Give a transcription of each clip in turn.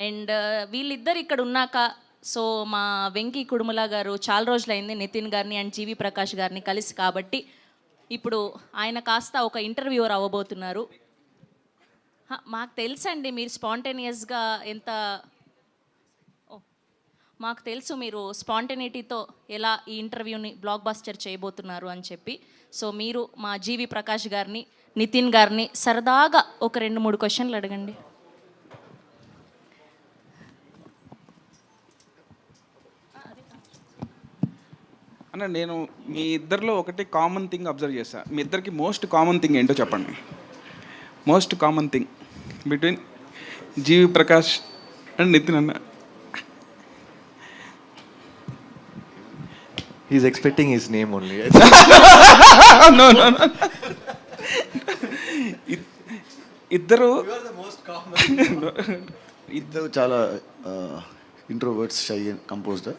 And వీళ్ళిద్దరు ఇక్కడ ఉన్నాక సో మా వెంకీ కుడుముల గారు చాలా రోజులైంది నితిన్ గారిని అండ్ జీవి ప్రకాష్ గారిని కలిసి, కాబట్టి ఇప్పుడు ఆయన కాస్త ఒక ఇంటర్వ్యూవర్ అవ్వబోతున్నారు. మాకు తెలుసండి మీరు స్పాంటేనియస్గా ఎంత మాకు తెలుసు మీరు స్పాంటేనిటీతో ఎలా ఈ ఇంటర్వ్యూని బ్లాక్ బస్టర్ చేయబోతున్నారు అని చెప్పి. సో మీరు మా జీవి ప్రకాష్ గారిని నితిన్ గారిని సరదాగా ఒక 2-3 క్వశ్చన్లు అడగండి. అన్న, నేను మీ ఇద్దరిలో ఒకటి కామన్ థింగ్ అబ్జర్వ్ చేశా. మీ ఇద్దరికి మోస్ట్ కామన్ థింగ్ ఏంటో చెప్పండి. Most common thing between GV Prakash and Nitin అన్న. He's expecting his name only. No. ఇద్దరు ఇద్దరు చాలా introverts, shy and composed.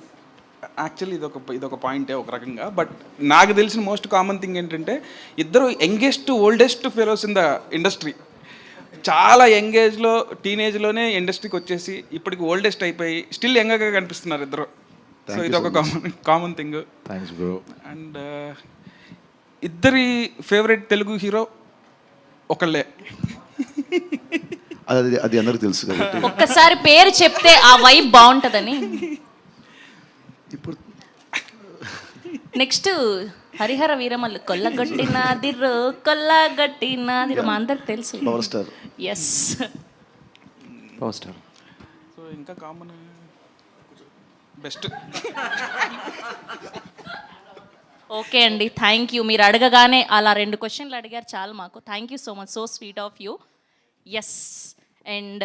Actually ఇదొక పాయింటే ఒక రకంగా. బట్ నాకు తెలిసిన మోస్ట్ కామన్ థింగ్ ఏంటంటే ఇద్దరు youngest oldest fellows in the industry. చాలా యంగేజ్లో టీనేజ్లోనే ఇండస్ట్రీకి వచ్చేసి ఇప్పటికి ఓల్డెస్ట్ అయిపోయి స్టిల్ యంగర్గా కనిపిస్తున్నారు ఇద్దరు. సో ఇదొక common thing. Thanks bro. And ఇద్దరి ఫేవరెట్ తెలుగు హీరో ఒకళ్ళే. అది అందరికి తెలుసు కాబట్టి ఒక్కసారి పేరు చెప్తే ఆ వైబ్ బాగుంటుందని. ఇప్పుడు నెక్స్ట్ హరిహర వీరమల్లు కొల్లగొట్టినాదిరో కొల్లగొట్టినాదిరో మా అందరికి తెలుసు. Power star. Yes. Power star. So ఇంకా కామన్ బెస్ట్. ఓకే అండి, థ్యాంక్ యూ. మీరు అడగగానే అలా 2 క్వశ్చన్లు అడిగారు చాలు మాకు. Thank you so much, so sweet of you. Yes. And